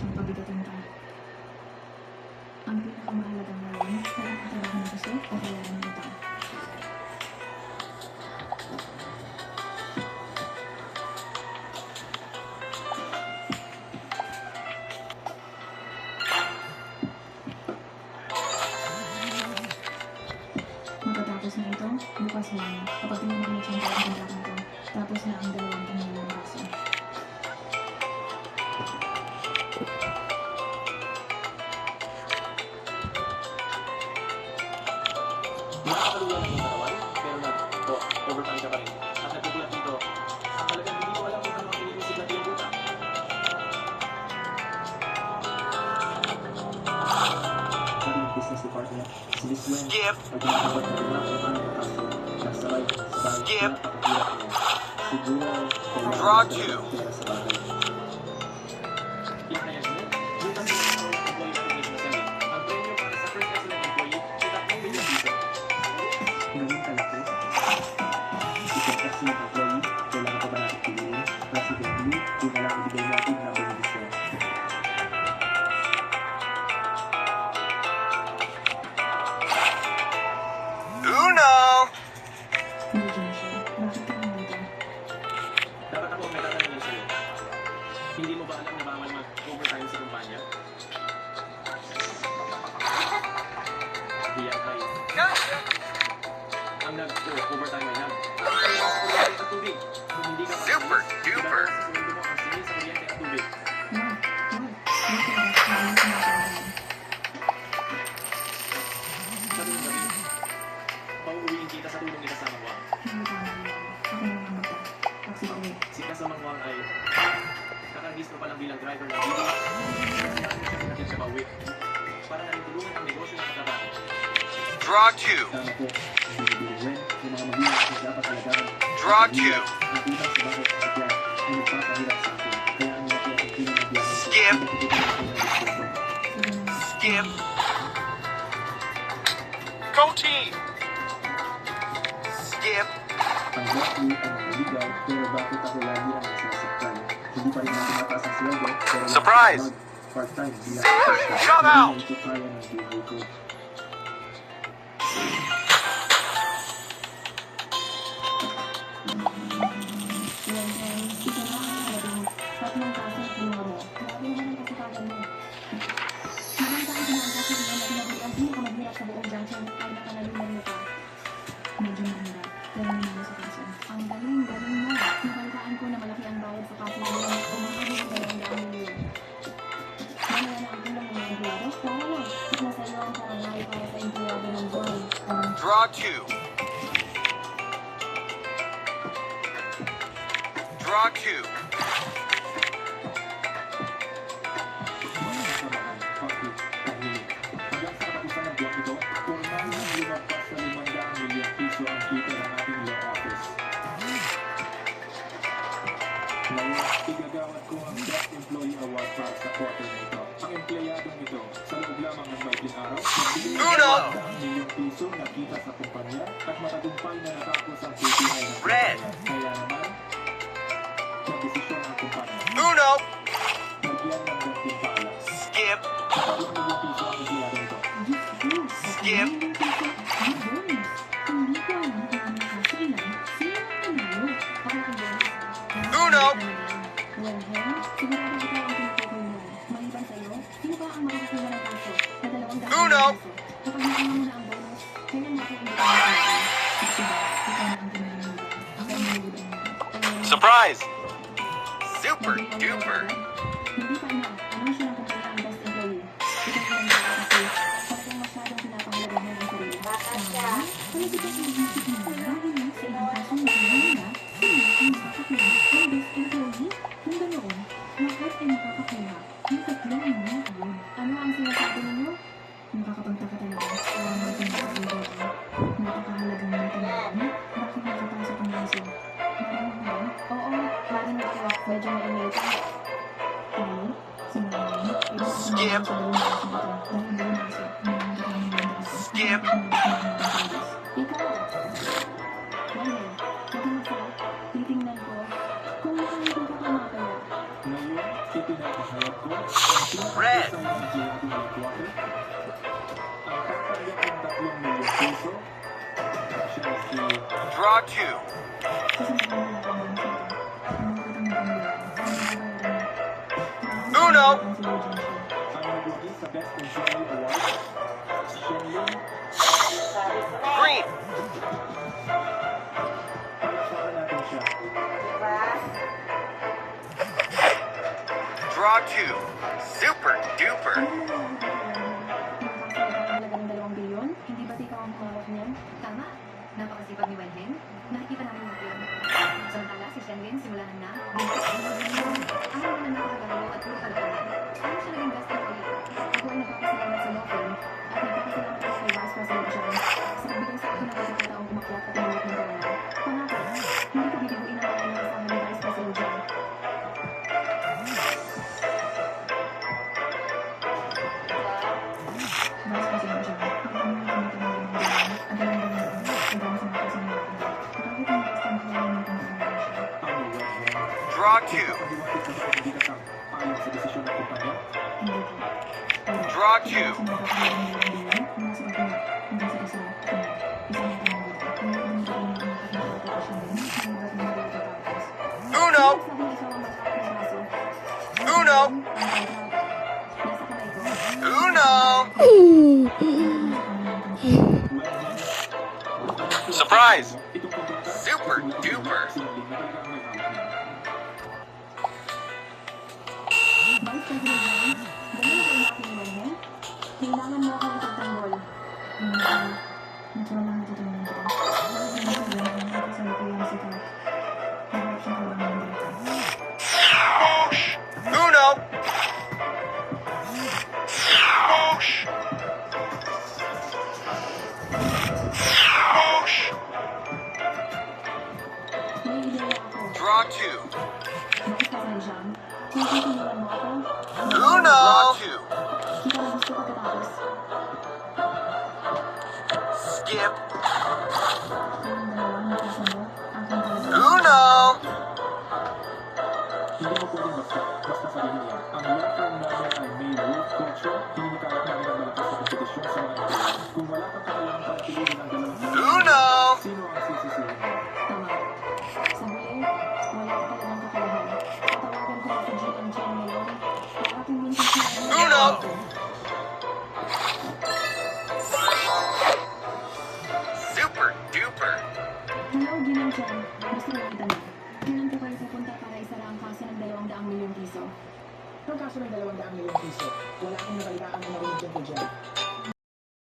siyang pabigatan ka. Ang pinakamahalaga ngayon, kaya ang trabaho ng gusto o kaya ng utang. Matatapos na ito, bukas lang, kapag tinanong mo siyang ang kontrata nito, tapos na ang 2 taon ng kaso. Nakakaluwa ng katawan, pero overtime ka pa rin. At nagpupulat dito, talagang hindi ko alam kung ano ang iniisip na tinubuta. Sabi ng business department, si Miss Wen, pag nakakawag na rin ang ano ng kaso, nasa right, sa bahay, napakahirap niya. Siguro, kailangan niya ng pera sa bagay. Inayos mo, butas mo ang employee recognition assembly. Ang premium para sa first excellent employee, ay 3 million piso. Ganun kalaki. Isang excellent employee, kailangan pa ba natin piliin? Presidently, kung alam ibigay natin na benepisyo. Hindi dyan siya. Bakit ka nandito? Dapat ako ang may tatanungin sa'yo. Hindi mo ba alam na bawal mag-overtime sa kumpanya? Hiyan kayo. Ang nag-overtime ay nag. Ang kuryente at tubig. Kung hindi ka Super duper. Sa sumunod mo ang singil sa kuryente at tubig. Wag. Dito ba? Maraming sinasalahan. Sabi ng gabi, pauuwiin kita sa tulong ni Kasama Wang. Hindi tama yan. Ako na lang magta. Pagsipauwi. Si Kasama Wang ay kakahis pa lang bilang driver ng video. Kasi natin siya pinatid sa pauwi. Para natin tulungan ang negosyo ng katrabaho. Draw 2. Tama po, ang binibiling yung mga magulang ay dapat alagaan. Draw 2. Ang utang sa bakit sa sakyan ay nagpapahirap sa akin. Kaya ang laki ang pinanagyan ko. Skip. Sige na. Skip. Go team. Skip. Ang Rocky ay maniligaw, pero bakit ako lagi ang nasasaktan? Hindi pa rin natin mataas ang sweldo, pero Surprise! part-time bilang Shout out! Hindi ko kaya ng buhay ko. Yan, ito na ang sabi. Tatlong kaso ang kinuha mo. Grabe naman ang kasipagan mo. Marang tayo na ang kaso na natin ang pinakamaghirap sa buong junction ay nakanalungan mo pa. Medyo mahirap. Pero nanalo sa kaso. Ang galing mo. Nabalitaan ko na malaki ang bayad sa kaso na yun. Umakabot ng 200 million. Mamaya na ang kulang ng mga empleyado. Wala na. Nasa iyo ang karangalan para sa empleyado ng buwan. Draw 2. Draw 2. Hanggang sa katapusan ng buwan ito, formal na lumagpas sa 500 milyong piso ang kita ng ating law office. Ngayon, igagawad ko ang Best Employee Award para sa quarter na ito. Ang empleyadong ito, sa loob lamang ng maikling araw, nagbigay ng Uno! 100 milyong piso na kita sa kumpanya at matagumpay na natapos ang KPI ng Red! kumpanya. Kaya naman, nagdesisyon ang kumpanya. Uno. Nagyan ng gantimpala. Skip. Sa 3 milyong piso ang empleyadong ito. Skip. Hindi ko alam kung ano ang kaso ilan. Sino ang nanalo? Ako ang bonus. Uno! Well, Hen, sigurado ikaw ang tinutukoy mo. Maliban sa'yo, sino ba ang makakakuha ng kaso na 200 Uno! piso? Kapag nakuha mo na ang bonus, kailan natin ang bigyan ng kaso? Diba, ikaw na ang tinanong. Ako ang naliliban mo. Surprise. Super Naging ang duper. Hindi pa na. Ano siya ng kumpanya ang best employee? Ito lang ba kasi talagang masyadong pinapangalagahan ang sarili. Talaga ba ang isip mo dahil na sa ibang kaso na gano'n na sino ang makakakuha ng best employee? Kung ganoon, lahat ay makakakuha ng 3 milyon taon. Ano ang sinasabi ninyo? Nakakapagtaka talaga. Walang magandang dito. Napakahalagang natin naman. Bakit nakapasok ang laso? Narinig mo ba? Oo, narinig ko. Medyo maingay ka. Tayo, sumama. Skip. Skip. Ikaw. Dahil, titingnan ko kung saan ko ka kaya. Ngayon, pinapahayag ko, ang Red. pinaka-design ng GMT Headquarter, ang tatanggap ng 3 milyong piso, siya si Draw 2. Uno. ang nagwagi sa Best in Show Award, Shenlong. Green. Palakpakan natin siya. Draw 2. Super duper. Halagang 2 bilyon? Hindi ba ikaw ang humawak niyan? Tama. Napakasipag ni Wenheng. Nakikita namin yung yun. Samantala, si Shenlin, simulahan na. Araw na napakagalo at puro kalokohan. Ano siya naging best employee? Ako ay nagpapasalamat sa law firm at nagpapasalamat ako kay Vice President John sa pagbigay sa akin ng pagkakataong umakyat at umulit ng pera. Pangako, hindi ko bibiguin ang mga inaasahan ni Vice President John. Vice President John, magandang gamitin ng limang bilyon at 2 bilyon hanggang sa mga kasama natin. Bakit ang best employee ng kumpanya siya? Ang Wenheng. Draw 2. Pagkakadiwakit sa hindi ka ayon sa desisyon ng kumpanya, Hindi po. Pero, Draw kung 2. sinabi ko ng 2 bilyon, mula sa pagkakataon, hanggang sa isa, isang natin ng dito. Hindi ko naman gawin ang mga pagkakataon din, hindi ba naman pagkakataon. Uno. Sabi ikaw ang maghawak ng braso. Uno. Ang kontrata. Nasa kamay ko. Uno. Surprise! Super duper. Vice President John, ganun ang aking Wenheng. Kailangan mo akong ipagtanggol. Natural lang natutulungan kita. Hindi ko lang ang nakasabi ko yung sikat. Nagawag siyang kawalan ng dito. Uno. May ideya ako. Draw 2. Vice President John, kung tutulungan mo ako, Uno. Draw 2. kita na gusto pagkatapos. Skip. Kayong dalawang magkasundo, aking talaga. Uno. Hindi mo pwedeng basta sabihin yan. Ang law firm namin ay may rule culture, hinihikayat namin ang malakas na kompetisyon sa mga employees. Kung wala kang kakalang pagpiliin ng 2 Uno. sino ang sisisihin mo? Tama. Sa huli, wala ka talagang kakalahan. Tatawagan ko na si GM Chen ngayon. Ang aking mintis na Uno. Super duper. Hello, GM Chen. Gusto mo kita na. Kailan po kayo pupunta para isara ang kaso ng 200 milyong piso? Ang kaso ng 200 milyong piso, wala akong nabalitaan na narinig tungkol dyan.